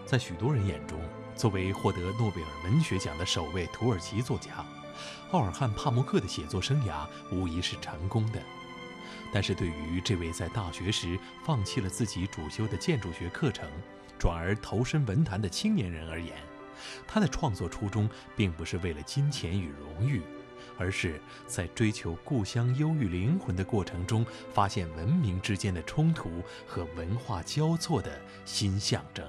在许多人眼中，作为获得诺贝尔文学奖的首位土耳其作家，奥尔汉·帕慕克的写作生涯无疑是成功的。但是对于这位在大学时放弃了自己主修的建筑学课程，转而投身文坛的青年人而言，他的创作初衷并不是为了金钱与荣誉，而是在追求故乡忧郁灵魂的过程中，发现文明之间的冲突和文化交错的新象征。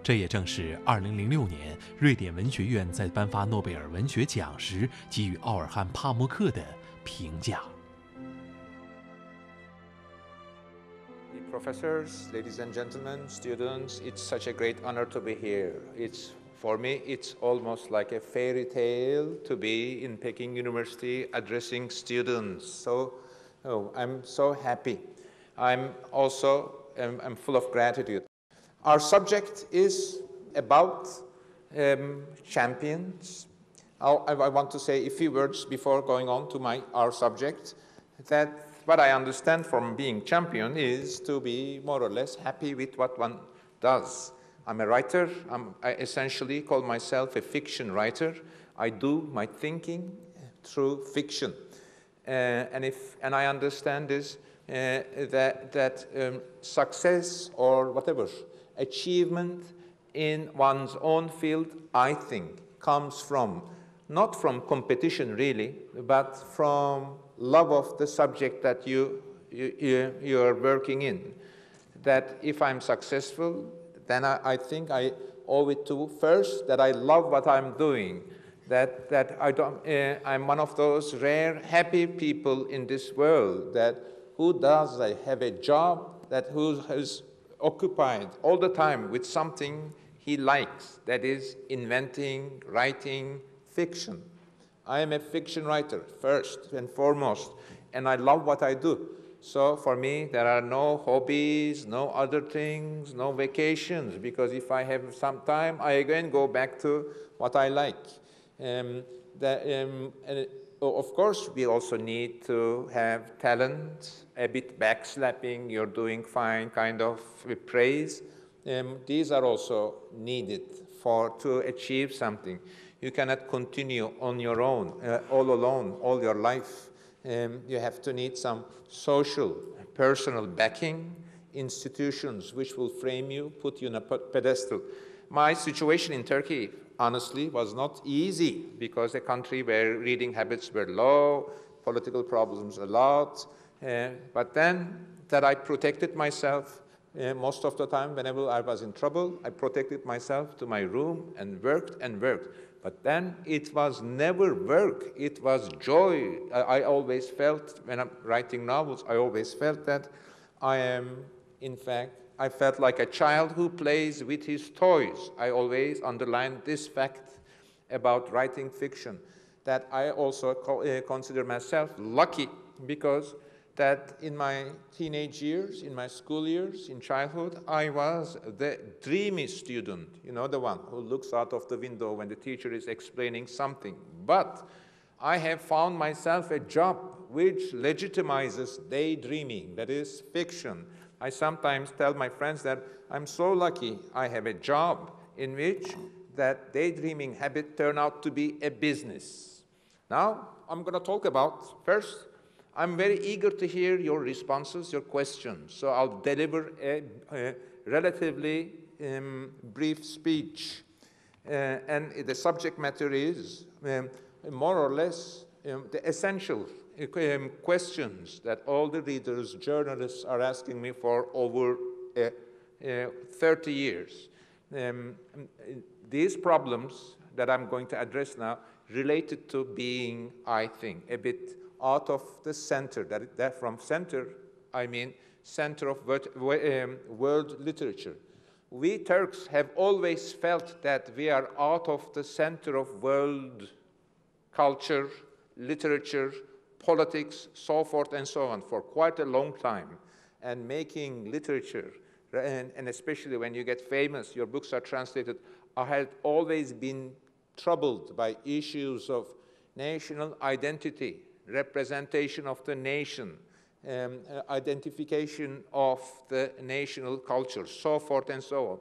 这也正是2006年瑞典文学院在颁发诺贝尔文学奖时给予奥尔汉·帕慕克的评价。Professors, ladies and gentlemen, students, it's such a great honor to be here. For me, it's almost like a fairy tale to be in Peking University addressing students. So, I'm so happy. I'm full of gratitude. Our subject is about champions. I want to say a few words before going on to our subject, that what I understand from being champion is to be more or less happy with what one does. I'm a writer. I essentially call myself a fiction writer. I do my thinking through fiction. And I understand this, that success or whatever, achievement in one's own field, I think, comes not from competition really, but from love of the subject that you are working in. That if I'm successful, then I think I owe it to first that I love what I'm doing. That I'm one of those rare happy people in this world who does have a job, who's occupied all the time with something he likes, that is inventing, writing fiction. I am a fiction writer, first and foremost, and I love what I do. So for me, there are no hobbies, no other things, no vacations, because if I have some time, I again go back to what I like. And of course, we also need to have talent, a bit backslapping, you're doing fine, kind of praise. These are also needed to achieve something. You cannot continue on your own, all alone, all your life. You have to need some social, personal backing, institutions which will frame you, put you on a pedestal. My situation in Turkey, honestly, was not easy because a country where reading habits were low, political problems a lot. But then that I protected myself most of the time whenever I was in trouble, I protected myself to my room and worked and worked. But then it was never work, it was joy. I always felt, when I'm writing novels, I always felt that I felt like a child who plays with his toys. I always underlined this fact about writing fiction, that I also consider myself lucky because that in my teenage years, in my school years, in childhood, I was the dreamy student, the one who looks out of the window when the teacher is explaining something. But I have found myself a job which legitimizes daydreaming, that is fiction. I sometimes tell my friends that I'm so lucky I have a job in which that daydreaming habit turned out to be a business. Now, I'm going to talk about, first, I'm very eager to hear your responses, your questions. So I'll deliver a relatively brief speech. And the subject matter is more or less the essential questions that all the readers, journalists are asking me for over 30 years. These problems that I'm going to address now related to being, I think, a bit out of the center. That from center, I mean center of world literature. We Turks have always felt that we are out of the center of world culture, literature, politics, so forth and so on for quite a long time. And making literature, and especially when you get famous, your books are translated, I had always been troubled by issues of national identity, representation of the nation, identification of the national culture, so forth and so on.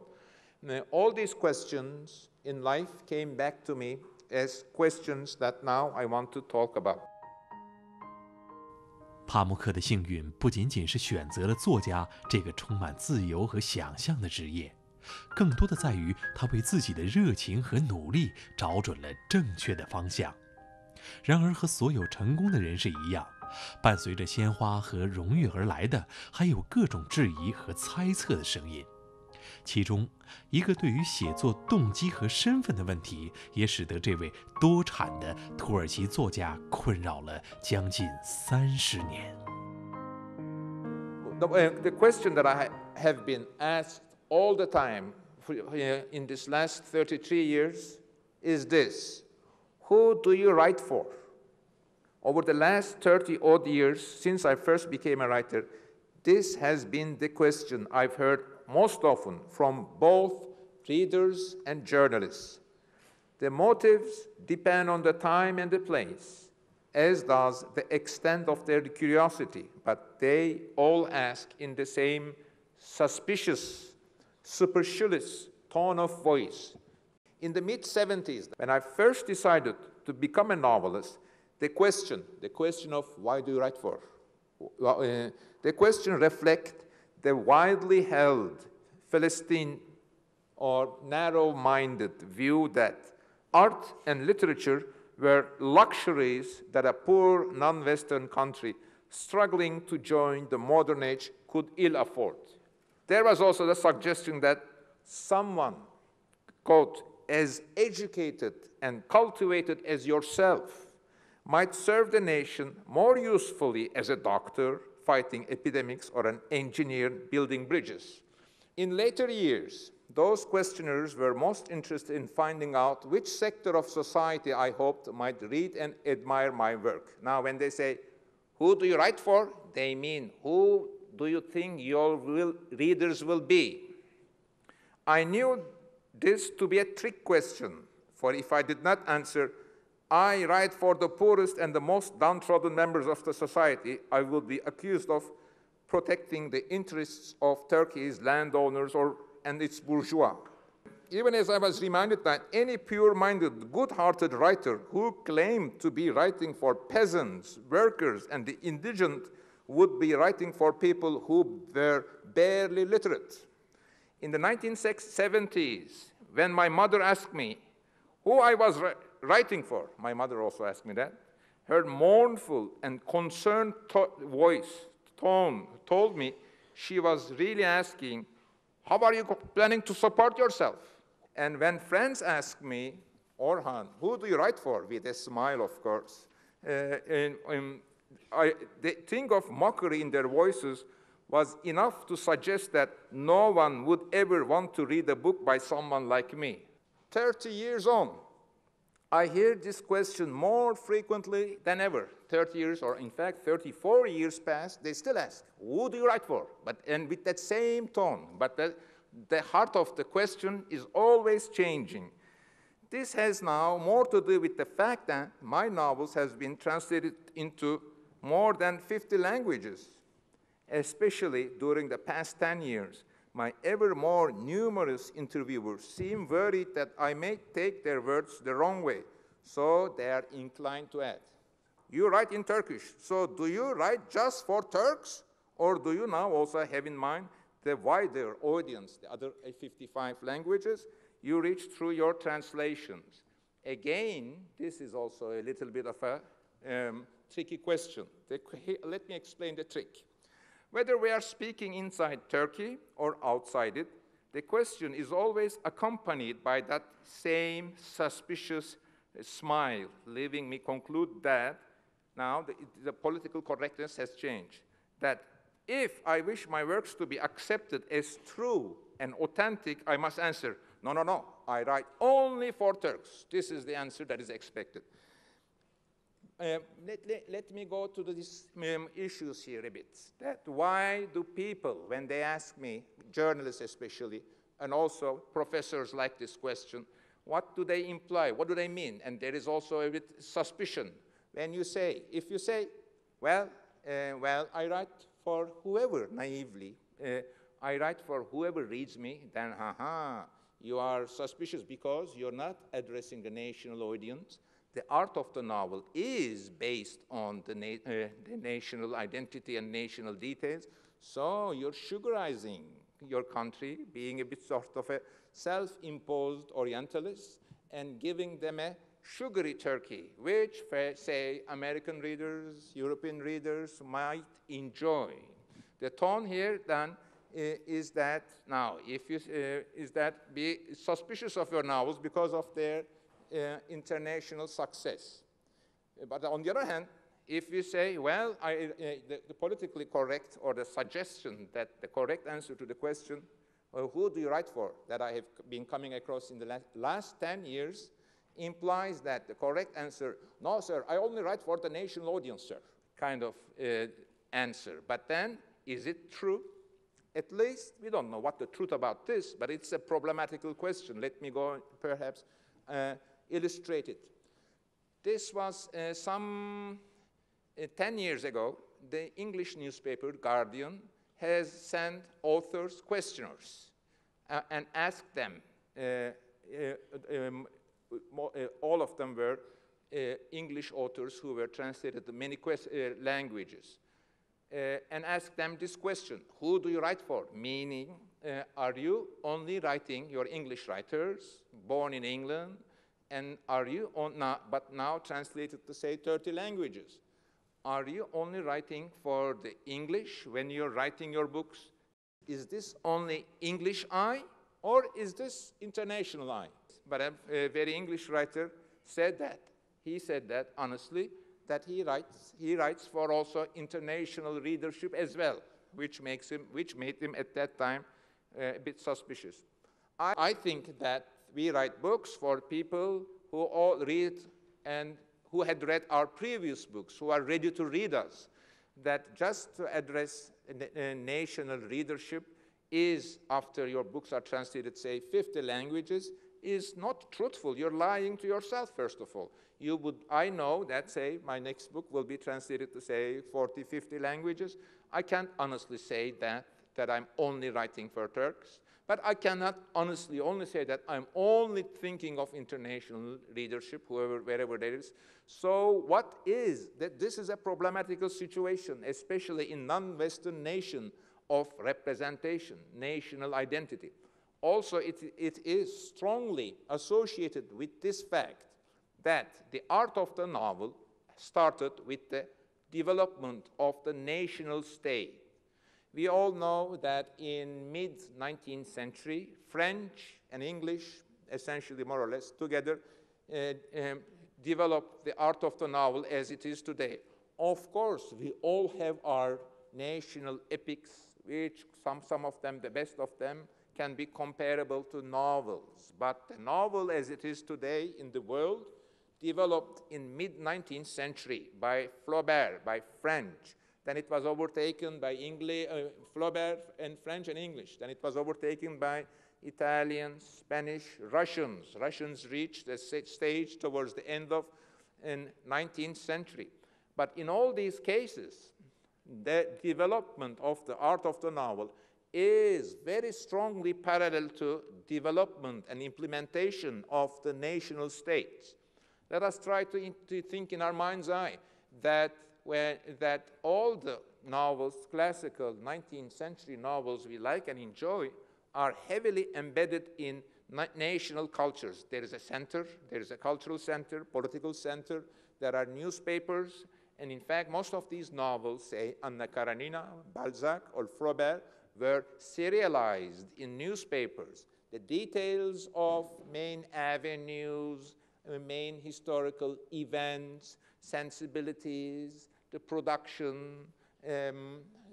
All these questions in life came back to me as questions that now I want to talk about. 帕慕克的幸运不仅仅是选择了作家这个充满自由和想象的职业，更多的在于他为自己的热情和努力找准了正确的方向。然而和所有成功的人士一样，伴随着鲜花和荣誉而来的还有各种质疑和猜测的声音。其中一个对于写作动机和身份的问题，也使得这位多产的土耳其作家困扰了将近30年。The question that I have been asked all the time in this last 33 years is this: who do you write for? Over the last 30-odd years, since I first became a writer, this has been the question I've heard most often from both readers and journalists. The motives depend on the time and the place, as does the extent of their curiosity, but they all ask in the same suspicious, supercilious tone of voice. In the mid-70s, when I first decided to become a novelist, the question of why do you write for? The question reflects the widely held Philistine or narrow-minded view that art and literature were luxuries that a poor non-Western country struggling to join the modern age could ill afford. There was also the suggestion that someone, quote, as educated and cultivated as yourself might serve the nation more usefully as a doctor fighting epidemics or an engineer building bridges. In later years, those questioners were most interested in finding out which sector of society I hoped might read and admire my work. Now, when they say, who do you write for? They mean, who do you think your readers will be? I knew this to be a trick question, for if I did not answer, I write for the poorest and the most downtrodden members of the society, I would be accused of protecting the interests of Turkey's landowners and its bourgeois. Even as I was reminded that any pure-minded, good-hearted writer who claimed to be writing for peasants, workers, and the indigent would be writing for people who were barely literate. In the 1970s, when my mother asked me who I was writing for, my mother also asked me that, her mournful and concerned tone told me she was really asking, how are you planning to support yourself? And when friends asked me, Orhan, who do you write for? With a smile, of course. The thing of mockery in their voices was enough to suggest that no one would ever want to read a book by someone like me. 30 years on, I hear this question more frequently than ever. 30 years, or in fact 34 years past, they still ask, who do you write for? And with that same tone, but the heart of the question is always changing. This has now more to do with the fact that my novels have been translated into more than 50 languages. Especially during the past 10 years, my ever more numerous interviewers seem worried that I may take their words the wrong way, so they are inclined to add, you write in Turkish, so do you write just for Turks? Or do you now also have in mind the wider audience, the other 55 languages you reach through your translations? Again, this is also a little bit of a tricky question. Let me explain the trick. Whether we are speaking inside Turkey or outside it, the question is always accompanied by that same suspicious smile, leaving me conclude that now the political correctness has changed. That if I wish my works to be accepted as true and authentic, I must answer, no, I write only for Turks. This is the answer that is expected. Let me go to these issues here a bit. That why do people, when they ask me, journalists especially, and also professors like this question, what do they imply? What do they mean? And there is also a bit suspicion. When you say, if you say, well, I write for whoever, naively, I write for whoever reads me, then, You are suspicious because you're not addressing a national audience. The art of the novel is based on the national identity and national details, so you're sugarizing your country, being a bit sort of a self-imposed Orientalist, and giving them a sugary Turkey, which, say, American readers, European readers might enjoy. The tone here, then, is that now, if you is that be suspicious of your novels because of their international success. But on the other hand, if you say, well, the politically correct, or the suggestion that the correct answer to the question, well, who do you write for, that I have been coming across in the last 10 years, implies that the correct answer, no, sir, I only write for the national audience, sir, kind of answer. But then, is it true? At least, we don't know what the truth about this, but it's a problematical question. Let me go, perhaps, illustrate it. This was some 10 years ago. The English newspaper, Guardian, has sent authors questionnaires and asked them, all of them were English authors who were translated to many languages, and asked them this question: who do you write for? Meaning, are you only writing your English writers, born in England, and are you but now translated to, say, 30 languages? Are you only writing for the English when you're writing your books? Is this only English eye, or is this international eye? But a very English writer said that. He said that honestly, that he writes for also international readership as well, which made him at that time a bit suspicious. I think that we write books for people who all read and who had read our previous books, who are ready to read us. That just to address national readership is, after your books are translated, say, 50 languages, is not truthful. You're lying to yourself, first of all. I know that, say, my next book will be translated to, say, 40, 50 languages. I can't honestly say that I'm only writing for Turks, but I cannot honestly only say that I'm only thinking of international readership, wherever there is. So what is that? This is a problematical situation, especially in non-Western nation of representation, national identity. Also, it is strongly associated with this fact that the art of the novel started with the development of the national state. We all know that in mid-19th century, French and English, essentially more or less together, developed the art of the novel as it is today. Of course, we all have our national epics, which some of them, the best of them, can be comparable to novels. But the novel as it is today in the world developed in mid-19th century by Flaubert, by French. Then it was overtaken by Flaubert and French and English. Then it was overtaken by Italians, Spanish, Russians. Russians reached a stage towards the end of the 19th century. But in all these cases, the development of the art of the novel is very strongly parallel to development and implementation of the national states. Let us try to think in our mind's eye that all the novels, classical 19th century novels we like and enjoy, are heavily embedded in national cultures. There is a center, there is a cultural center, political center, there are newspapers, and in fact, most of these novels, say Anna Karenina, Balzac, or Flaubert, were serialized in newspapers. The details of main avenues, main historical events, sensibilities, the production,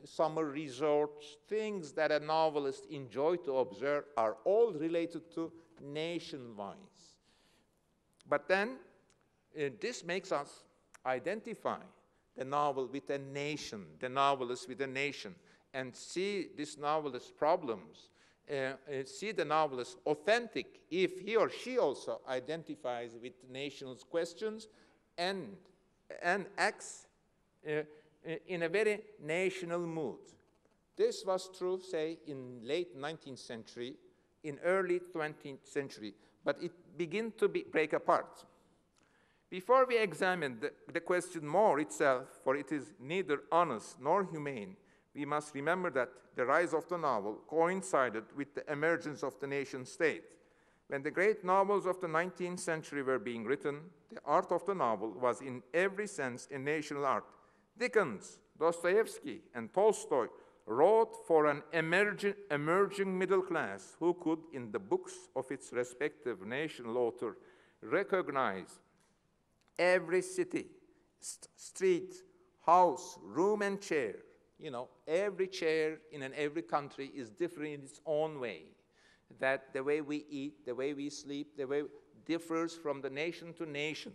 summer resorts, things that a novelist enjoys to observe are all related to nation-wise. But then, this makes us identify the novel with a nation, the novelist with a nation, and see this novelist's problems, see the novelist authentic if he or she also identifies with nation's questions and acts in a very national mood. This was true, say, in late 19th century, in early 20th century, but it began to break apart. Before we examine the question more itself, for it is neither honest nor humane, we must remember that the rise of the novel coincided with the emergence of the nation state. When the great novels of the 19th century were being written, the art of the novel was in every sense a national art. Dickens, Dostoevsky, and Tolstoy wrote for an emerging middle class who could, in the books of its respective national author, recognize every city, street, house, room, and chair. You know, every chair in every country is different in its own way. That the way we eat, the way we sleep, the way differs from the nation to nation.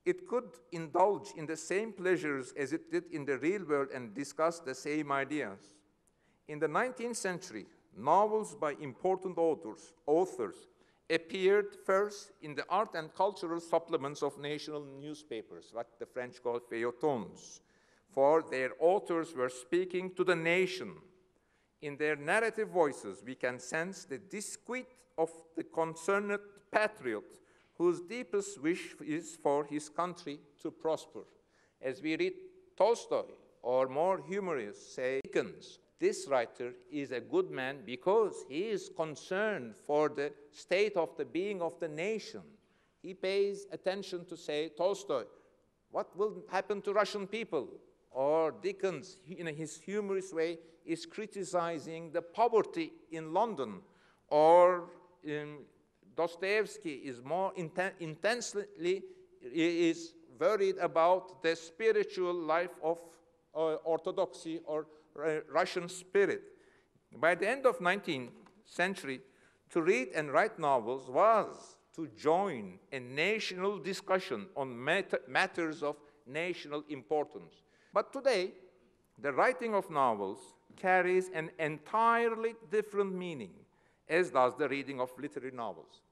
It could indulge in the same pleasures as it did in the real world and discuss the same ideas. In the 19th century, novels by important authors appeared first in the art and cultural supplements of national newspapers, what the French call feuilletons, for their authors were speaking to the nation. In their narrative voices, we can sense the disquiet of the concerned patriot whose deepest wish is for his country to prosper. As we read Tolstoy, or more humorous, say Dickens, this writer is a good man because he is concerned for the state of the being of the nation. He pays attention to, say, Tolstoy, what will happen to Russian people? Or Dickens, in his humorous way, is criticizing the poverty in London. Or Dostoevsky is more intensely is worried about the spiritual life of Orthodoxy or Russian spirit. By the end of 19th century, to read and write novels was to join a national discussion on matters of national importance. But today, the writing of novels carries an entirely different meaning, as does the reading of literary novels.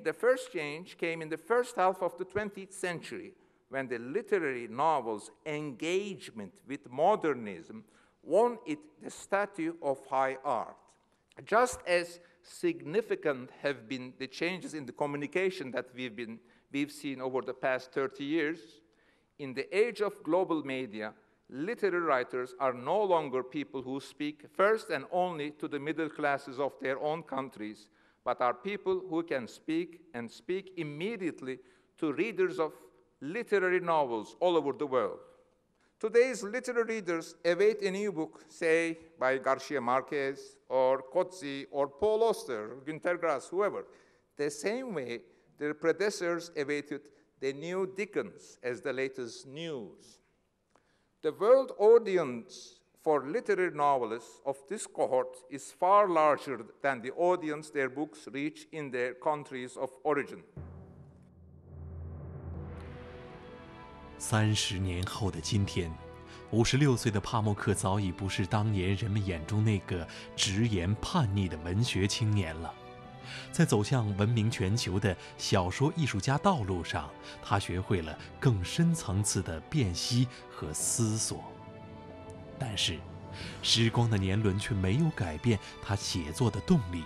The first change came in the first half of the 20th century, when the literary novel's engagement with modernism won it the status of high art. Just as significant have been the changes in the communication that we've seen over the past 30 years, in the age of global media, literary writers are no longer people who speak first and only to the middle classes of their own countries, but are people who can speak and speak immediately to readers of literary novels all over the world. Today's literary readers await a new book, say, by Garcia Marquez, or Coetzee, or Paul Auster, or Günter Grass, whoever, the same way their predecessors awaited the new Dickens as the latest news. The world audience for literary novelists of this cohort is far larger than the audience their books reach in their countries of origin. 30年后的今天，56岁的帕默克早已不是当年人们眼中那个直言叛逆的文学青年了。在走向闻名全球的小说艺术家道路上，他学会了更深层次的辨析和思索。但是，时光的年轮却没有改变他写作的动力。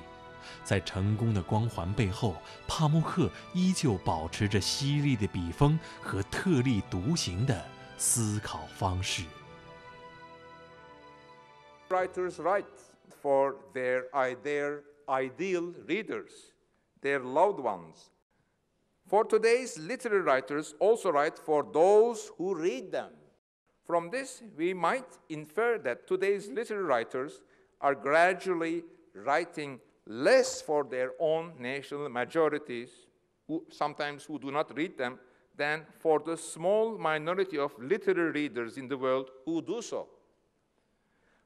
在成功的光环背后，帕默克依旧保持着犀利的笔锋和特立独行的思考方式。Writers write for their ideal readers, their loved ones. For today's literary writers also write for those who read them. From this, we might infer that today's literary writers are gradually writing less for their own national majorities, who do not read them, than for the small minority of literary readers in the world who do so.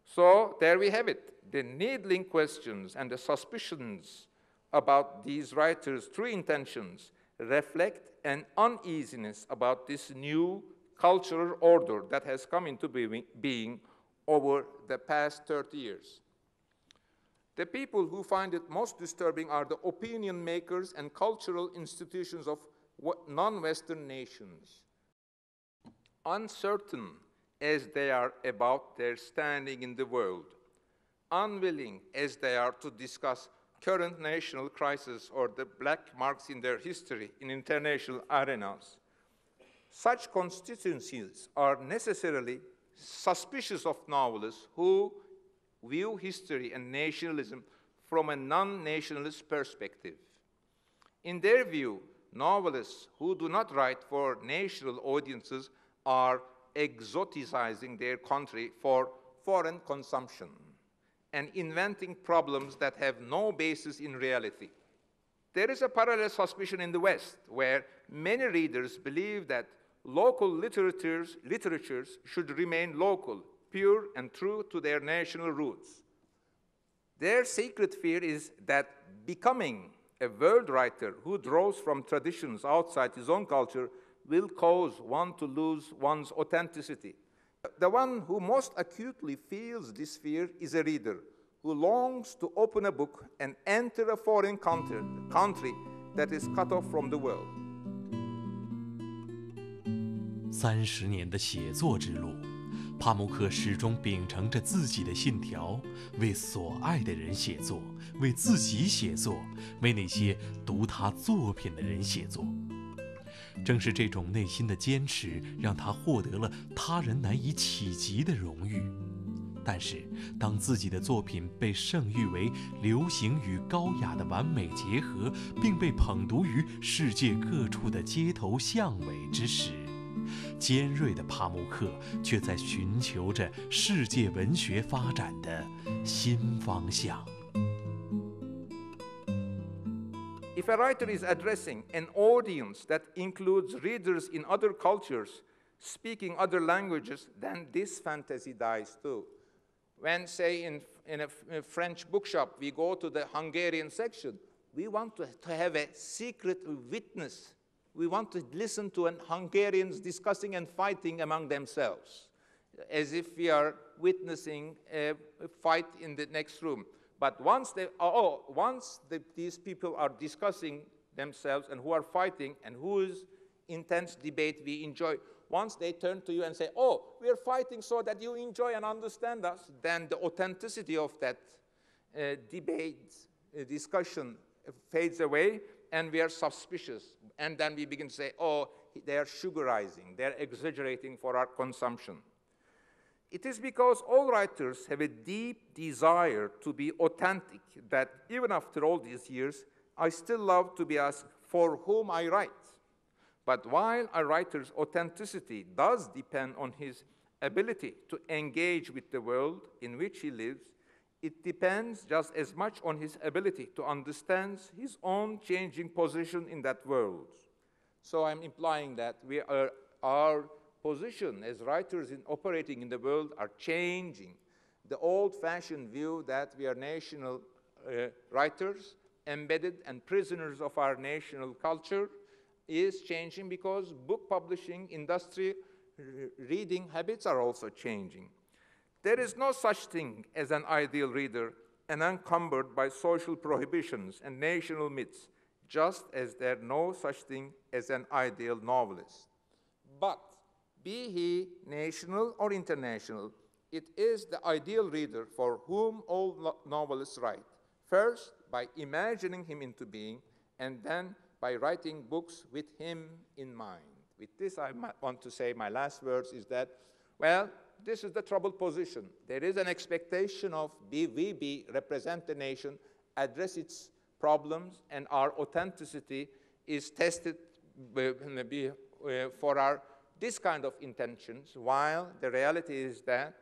So there we have it. The needling questions and the suspicions about these writers' true intentions reflect an uneasiness about this new cultural order that has come into being over the past 30 years. The people who find it most disturbing are the opinion makers and cultural institutions of non-Western nations. Uncertain as they are about their standing in the world, unwilling as they are to discuss current national crisis or the black marks in their history in international arenas. Such constituencies are necessarily suspicious of novelists who view history and nationalism from a non-nationalist perspective. In their view, novelists who do not write for national audiences are exoticizing their country for foreign consumption and inventing problems that have no basis in reality. There is a parallel suspicion in the West, where many readers believe that local literatures should remain local, pure and true to their national roots. Their secret fear is that becoming a world writer who draws from traditions outside his own culture will cause one to lose one's authenticity. The one who most acutely feels this fear is a reader who longs to open a book and enter a foreign country that is cut off from the world. 30年的写作之路，帕慕克始终秉承着自己的信条，为所爱的人写作，为自己写作，为那些读他作品的人写作。正是这种内心的坚持，让他获得了他人难以企及的荣誉。但是，当自己的作品被盛誉为流行与高雅的完美结合，并被捧读于世界各处的街头巷尾之时，尖锐的帕慕克却在寻求着世界文学发展的新方向。If a writer is addressing an audience that includes readers in other cultures, speaking other languages, then this fantasy dies too. When, say, in a French bookshop, we go to the Hungarian section, we want to have a secret witness. We want to listen to Hungarians discussing and fighting among themselves, as if we are witnessing a fight in the next room. But once these people are discussing themselves and who are fighting and whose intense debate we enjoy, once they turn to you and say, oh, we are fighting so that you enjoy and understand us, then the authenticity of that debate, discussion fades away, and we are suspicious. And then we begin to say, oh, they are sugarizing, they are exaggerating for our consumption. It is because all writers have a deep desire to be authentic that even after all these years, I still love to be asked for whom I write. But while a writer's authenticity does depend on his ability to engage with the world in which he lives, it depends just as much on his ability to understand his own changing position in that world. So I'm implying that our position as writers operating in the world are changing. The old-fashioned view that we are national writers, embedded and prisoners of our national culture, is changing because book publishing industry reading habits are also changing. There is no such thing as an ideal reader unencumbered by social prohibitions and national myths, just as there is no such thing as an ideal novelist. But be he national or international, it is the ideal reader for whom all novelists write. First, by imagining him into being, and then by writing books with him in mind. With this, I want to say my last words is that, well, this is the troubled position. There is an expectation of we represent the nation, address its problems, and our authenticity is tested for this kind of intentions, while the reality is that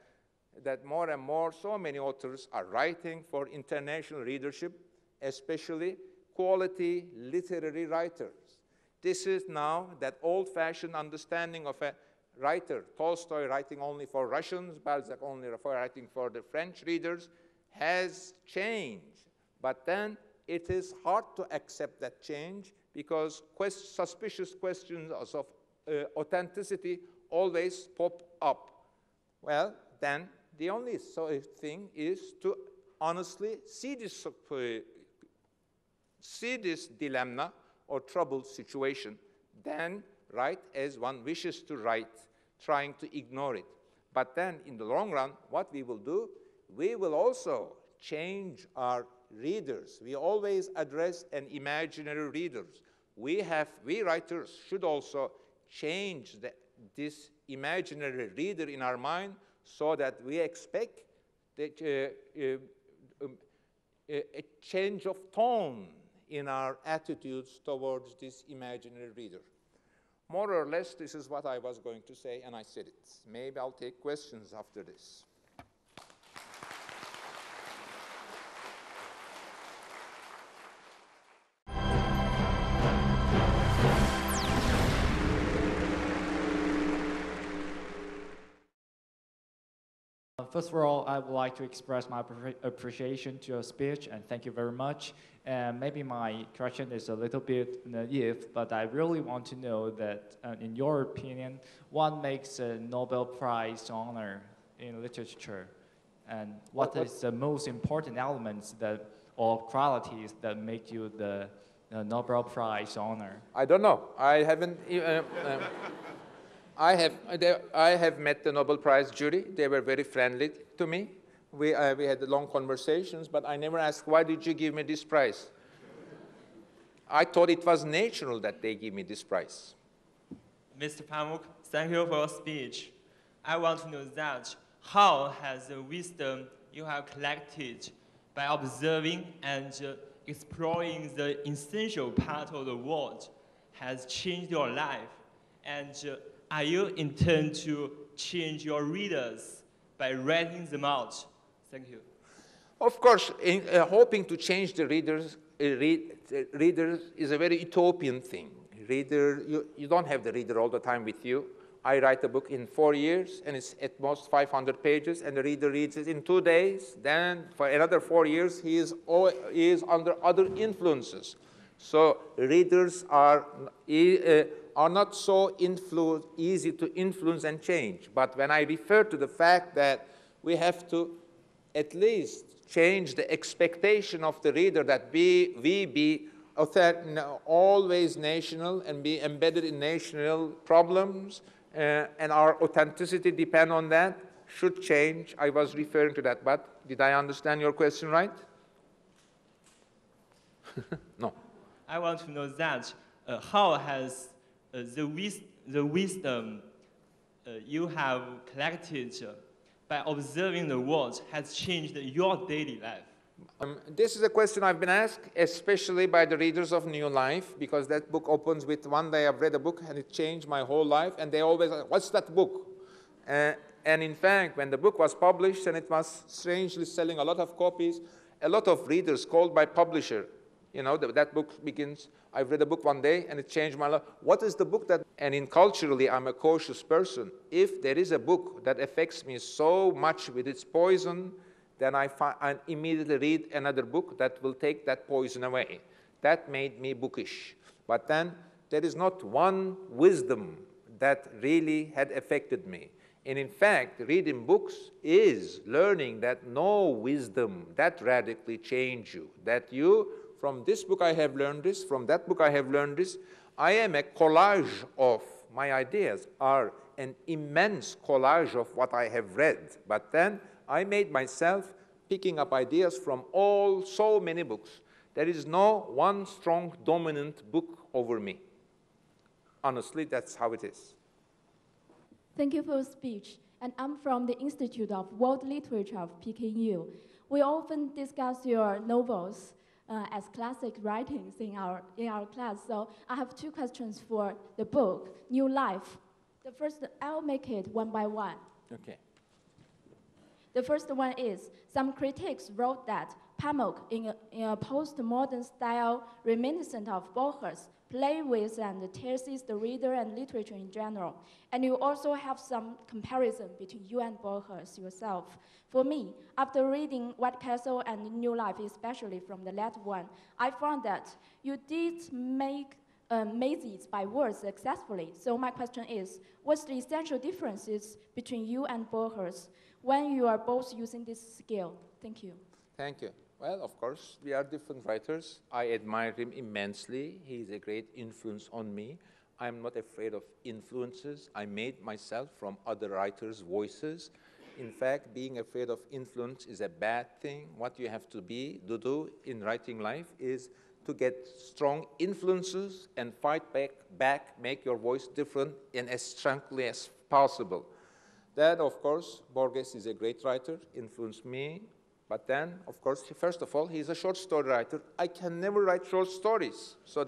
more and more, so many authors are writing for international readership, especially quality literary writers. This is now that old-fashioned understanding of a writer, Tolstoy writing only for Russians, Balzac only writing for the French readers, has changed. But then it is hard to accept that change because suspicious questions of authenticity always pop up. Well, then the only thing is to honestly see this dilemma or troubled situation, then write as one wishes to write, trying to ignore it. But then in the long run, what we will do, we will also change our readers. We always address an imaginary readers. We writers should also change this imaginary reader in our mind so that we expect a change of tone in our attitudes towards this imaginary reader. More or less, this is what I was going to say, and I said it. Maybe I'll take questions after this. First of all, I would like to express my appreciation to your speech, and thank you very much. And maybe my question is a little bit naive, but I really want to know that, in your opinion, what makes a Nobel Prize honor in literature? And what is the most important elements or qualities that make you the Nobel Prize honor? I don't know. I haven't... I have met the Nobel Prize jury. They were very friendly to me. We had long conversations, but I never asked, why did you give me this prize? I thought it was natural that they give me this prize. Mr. Pamuk, thank you for your speech. I want to know that how has the wisdom you have collected by observing and exploring the essential part of the world has changed your life? And are you intend to change your readers by writing them out? Thank you. Of course, hoping to change the readers is a very utopian thing. You don't have the reader all the time with you. I write a book in 4 years, and it's at most 500 pages, and the reader reads it in 2 days. Then for another 4 years, he is under other influences. So readers are not so easy to influence and change. But when I refer to the fact that we have to at least change the expectation of the reader that we be always national and be embedded in national problems, and our authenticity depend on that, should change. I was referring to that, but did I understand your question right? No. I want to know that how has the wisdom you have collected by observing the world has changed your daily life? This is a question I've been asked, especially by the readers of New Life, because that book opens with, one day I've read a book and it changed my whole life, and they always ask, what's that book? And in fact, when the book was published and it was strangely selling a lot of copies, a lot of readers called my publisher, you know, that book begins, I've read a book one day and it changed my life. What is the book that, and culturally I'm a cautious person. If there is a book that affects me so much with its poison, then I immediately read another book that will take that poison away. That made me bookish. But then there is not one wisdom that really had affected me. And in fact, reading books is learning that no wisdom that radically change you. That you, from this book I have learned this, from that book I have learned this. I am a collage of my ideas, are an immense collage of what I have read. But then I made myself picking up ideas from so many books. There is no one strong dominant book over me. Honestly, that's how it is. Thank you for your speech. And I'm from the Institute of World Literature of PKU. We often discuss your novels as classic writings in our class. So I have 2 questions for the book, New Life. The first, I'll make it one by one. Okay. The first one is, some critics wrote that Pamuk, in a postmodern style reminiscent of Borges, play with and teases the reader and literature in general. And you also have some comparison between you and Borges yourself. For me, after reading White Castle and New Life, especially from the latter one, I found that you did make mazes by words successfully. So my question is, what's the essential differences between you and Borges when you are both using this skill? Thank you. Thank you. Well, of course, we are different writers. I admire him immensely. He's a great influence on me. I'm not afraid of influences. I made myself from other writers' voices. in fact, being afraid of influence is a bad thing. What you have to do in writing life is to get strong influences and fight back, make your voice different and as strongly as possible. That, of course, Borges is a great writer, influenced me. But then, of course, first of all, he's a short story writer. I can never write short stories. So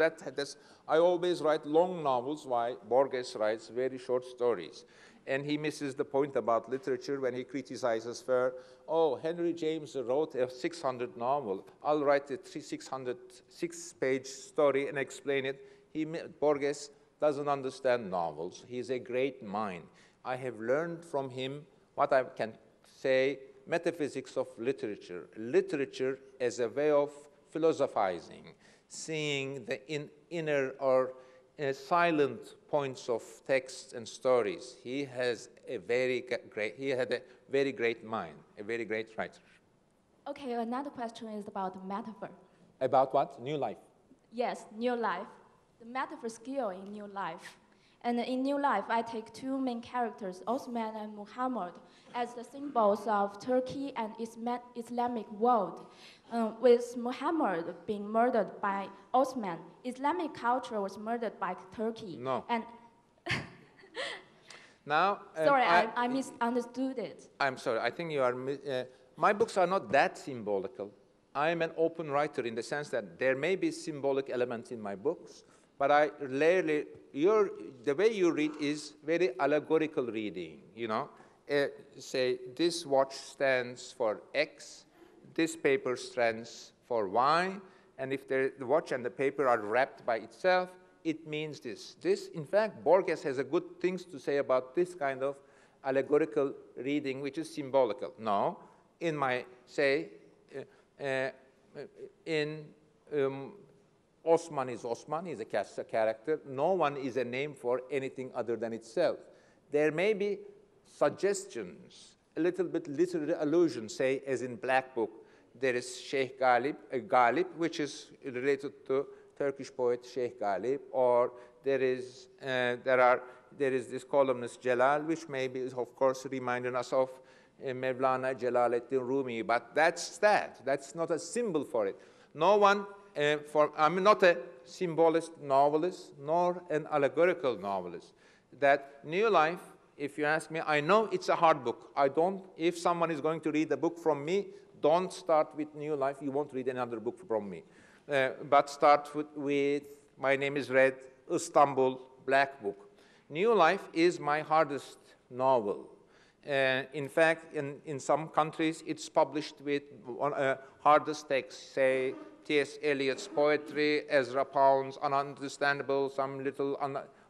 I always write long novels, while Borges writes very short stories. And he misses the point about literature when he criticizes for, oh, Henry James wrote a 600 novel. I'll write a 6-page story and explain it. Borges doesn't understand novels. He's a great mind. I have learned from him what I can say, metaphysics of literature. Literature as a way of philosophizing, seeing the inner or silent points of texts and stories. He had a very great mind, a very great writer. Okay, another question is about metaphor. About what? New life. Yes, new life. The metaphor skill in new life. And in New Life, I take two main characters, Osman and Muhammad, as the symbols of Turkey and Islamic world. With Muhammad being murdered by Osman, Islamic culture was murdered by Turkey. No. And now, sorry, I misunderstood it. I'm sorry. I think you are. My books are not that symbolical. I am an open writer in the sense that there may be symbolic elements in my books, but I rarely. The way you read is very allegorical reading. You know, say this watch stands for X, this paper stands for Y, and if the watch and the paper are wrapped by itself, it means this. This, in fact, Borges has a good things to say about this kind of allegorical reading, which is symbolical. No, in my say, Osman is Osman, he's a character. No one is a name for anything other than itself. There may be suggestions, a little bit literary allusion, say, as in Black Book, there is Sheikh Galip, which is related to Turkish poet Sheikh Galip, or there is this columnist Celal, which may be, of course, reminding us of Mevlana Celaleddin Rumi, but that's that. That's not a symbol for it. No one. I'm not a symbolist novelist, nor an allegorical novelist. That New Life, if you ask me, I know it's a hard book. If someone is going to read a book from me, don't start with New Life. You won't read another book from me. But start with My Name is Red, Istanbul, Black Book. New Life is my hardest novel. In fact, in some countries, it's published with hardest text, say, T.S. Eliot's poetry, Ezra Pound's ununderstandable, some little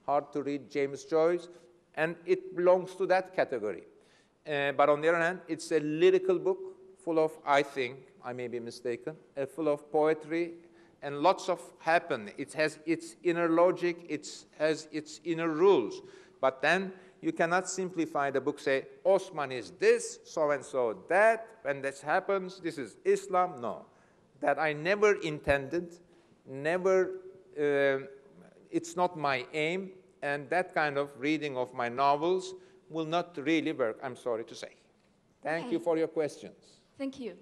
hard to read James Joyce, and it belongs to that category. But on the other hand, it's a lyrical book full of, I think, I may be mistaken, full of poetry and lots of happen. It has its inner logic, it has its inner rules. But then you cannot simplify the book, say, Osman is this, so-and-so that, when this happens, this is Islam. No. That I never intended, it's not my aim, and that kind of reading of my novels will not really work, I'm sorry to say. Thank you for your questions. Thank you.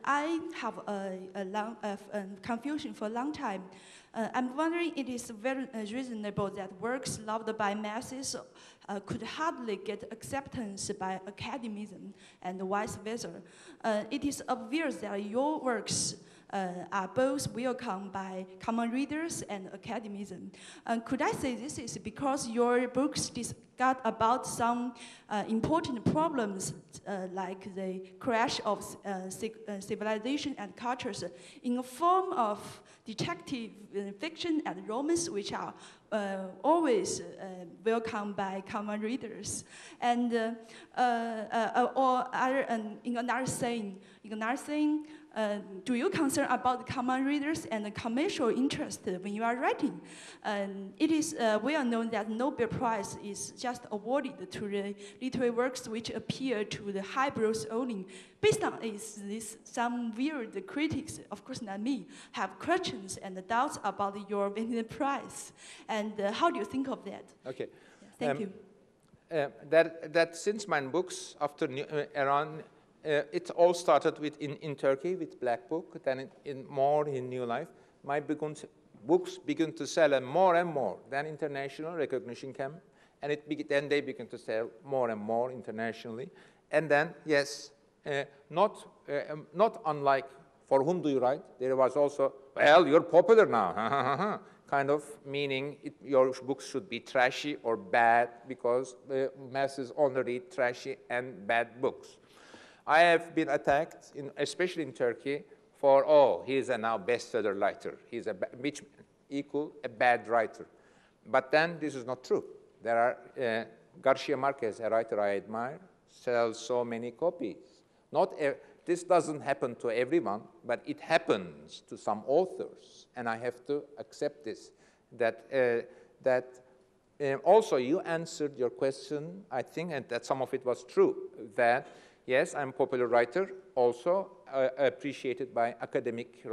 I have a confusion for a long time. I'm wondering, it is very reasonable that works loved by masses could hardly get acceptance by academism and vice versa. It is obvious that your works are both welcomed by common readers and academism. Could I say this is because your books discuss about some important problems like the crash of civilization and cultures in a form of detective fiction and romance, which are always welcomed by common readers. And in another saying, do you concern about the common readers and the commercial interest when you are writing? It is well known that Nobel Prize is just awarded to the literary works which appeal to the highbrow only. Based on this, some weird critics, of course not me, have questions and doubts about your winning prize. And how do you think of that? Okay. Thank you. that since my books after Iran, it all started with in Turkey with Black Book, then more in New Life. My books begin to sell more and more. Then international recognition came, and then they begin to sell more and more internationally. And then, yes, not unlike For Whom Do You Write? There was also, well, you're popular now, kind of meaning your books should be trashy or bad because the masses only read trashy and bad books. I have been attacked, especially in Turkey, for, oh, he's a now bestseller writer. He's which equal a bad writer. But then this is not true. There are, Garcia Marquez, a writer I admire, sells so many copies. This doesn't happen to everyone, but it happens to some authors, and I have to accept this. Also, you answered your question, I think, and that some of it was true, that yes, I'm a popular writer, also appreciated by academic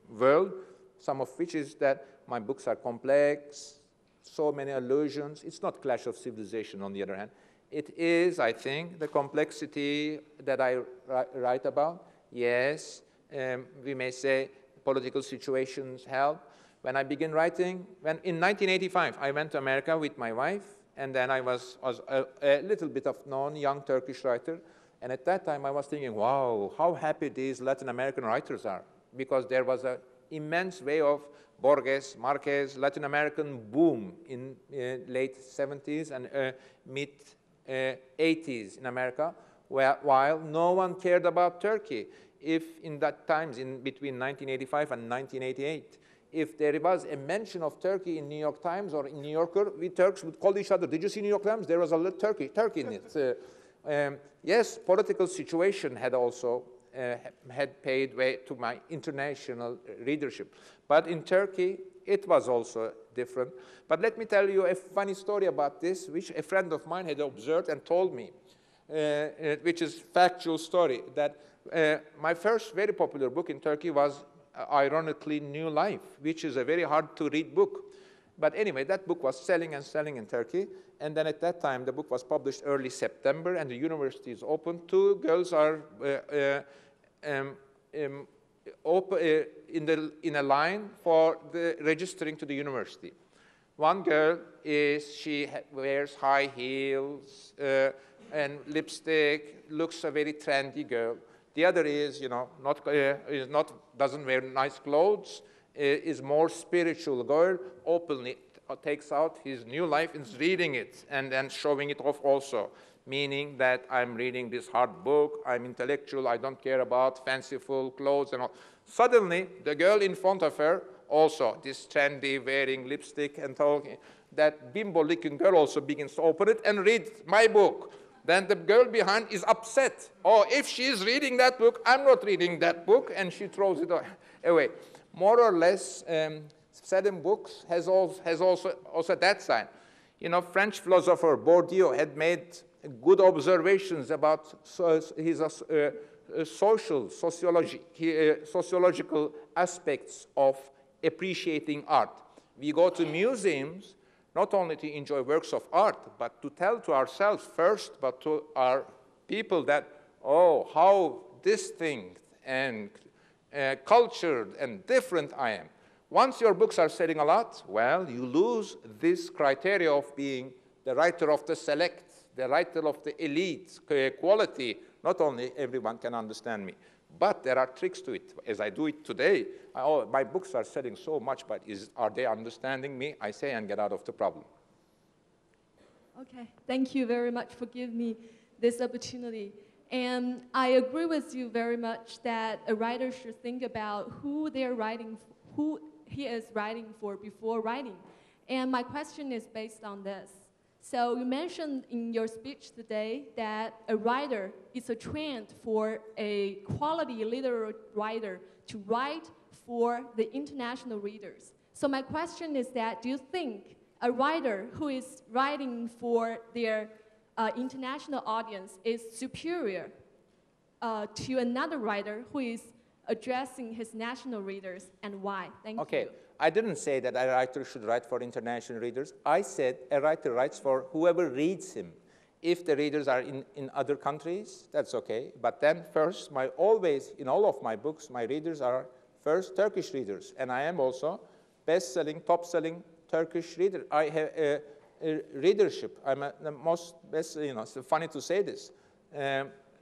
world, some of which is that my books are complex, so many allusions. It's not Clash of Civilization, on the other hand. It is, I think, the complexity that I write about. Yes, we may say political situations help. When I began writing, in 1985, I went to America with my wife, and then I was a little bit of known young Turkish writer. And at that time, I was thinking, wow, how happy these Latin American writers are, because there was an immense wave of Borges, Marquez, Latin American boom in late 70s and mid 80s in America, while no one cared about Turkey. If in that times, in between 1985 and 1988, if there was a mention of Turkey in New York Times or in New Yorker, we Turks would call each other, did you see New York Times? There was a little Turkey in it. Yes, political situation had also had paid way to my international readership. But in Turkey, it was also different. But let me tell you a funny story about this, which a friend of mine had observed and told me, which is factual story, that my first very popular book in Turkey was, ironically, New Life, which is a very hard-to-read book. But anyway, that book was selling and selling in Turkey. And then at that time, the book was published early September, and the university is open. Two girls are in a line for registering to the university. One girl she wears high heels and lipstick, looks a very trendy girl. The other is, doesn't wear nice clothes, is more spiritual girl, openly takes out his New Life and is reading it and then showing it off also, meaning that I'm reading this hard book, I'm intellectual, I don't care about fanciful clothes and all. Suddenly, the girl in front of her also, this trendy, wearing lipstick and talking, that bimbo-looking girl also begins to open it and read my book. Then the girl behind is upset. Oh, if she is reading that book, I'm not reading that book, and she throws it away. More or less, selling books has also that side. French philosopher Bourdieu had made good observations about his sociological aspects of appreciating art. We go to museums not only to enjoy works of art, but to tell to ourselves first, but to our people that, oh, how distinct and cultured and different I am. Once your books are selling a lot, well, you lose this criteria of being the writer of the select, the writer of the elite, quality. Not only everyone can understand me, but there are tricks to it. As I do it today, my books are selling so much, but are they understanding me? I say and get out of the problem. Okay, thank you very much for giving me this opportunity. And I agree with you very much that a writer should think about who he is writing for before writing. And my question is based on this. So you mentioned in your speech today that a writer is a trend for a quality literary writer to write for the international readers. So my question is that, do you think a writer who is writing for their international audience is superior to another writer who is addressing his national readers and why? Thank Okay, you. I didn't say that a writer should write for international readers. I said a writer writes for whoever reads him. If the readers are in other countries, that's okay. But then first, always, in all of my books, my readers are first Turkish readers. And I am also best-selling, top-selling Turkish reader. I have a readership. I'm the most best, it's funny to say this.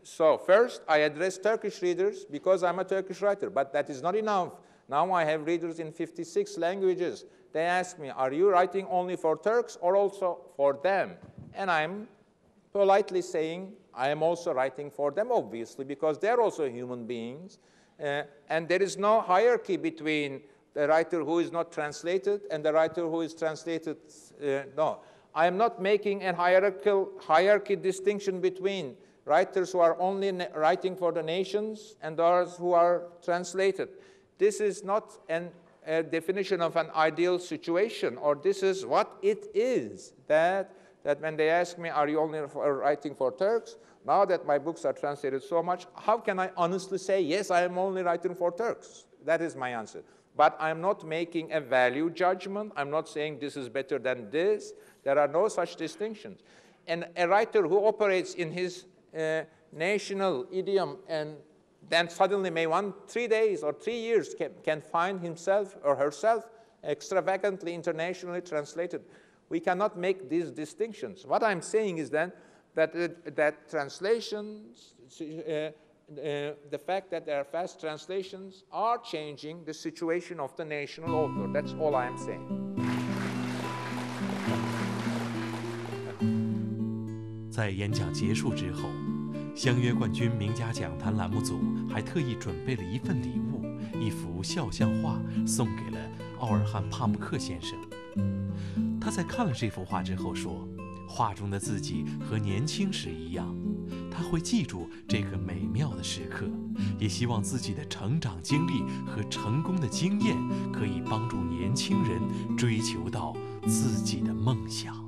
So first, I address Turkish readers because I'm a Turkish writer. But that is not enough. Now I have readers in 56 languages. They ask me, are you writing only for Turks or also for them? And I'm politely saying, I am also writing for them, obviously, because they're also human beings. And there is no hierarchy between the writer who is not translated and the writer who is translated. No, I am not making a hierarchy distinction between writers who are only writing for the nations and those who are translated. This is not a definition of an ideal situation, or this is what it is, that when they ask me, are you only writing for Turks? Now that my books are translated so much, how can I honestly say, yes, I am only writing for Turks? That is my answer. But I'm not making a value judgment. I'm not saying this is better than this. There are no such distinctions. And a writer who operates in his national idiom and then suddenly may 3 days or 3 years can find himself or herself extravagantly internationally translated. We cannot make these distinctions. What I'm saying is then that translations, the fact that there are fast translations are changing the situation of the national author. That's all I'm saying. 在演讲结束之后，相约冠军名家讲坛栏目组还特意准备了一份礼物，一幅肖像画，送给了奥尔汉·帕慕克先生。他在看了这幅画之后说，画中的自己和年轻时一样，他会记住这个美妙的时刻，也希望自己的成长经历和成功的经验可以帮助年轻人追求到自己的梦想。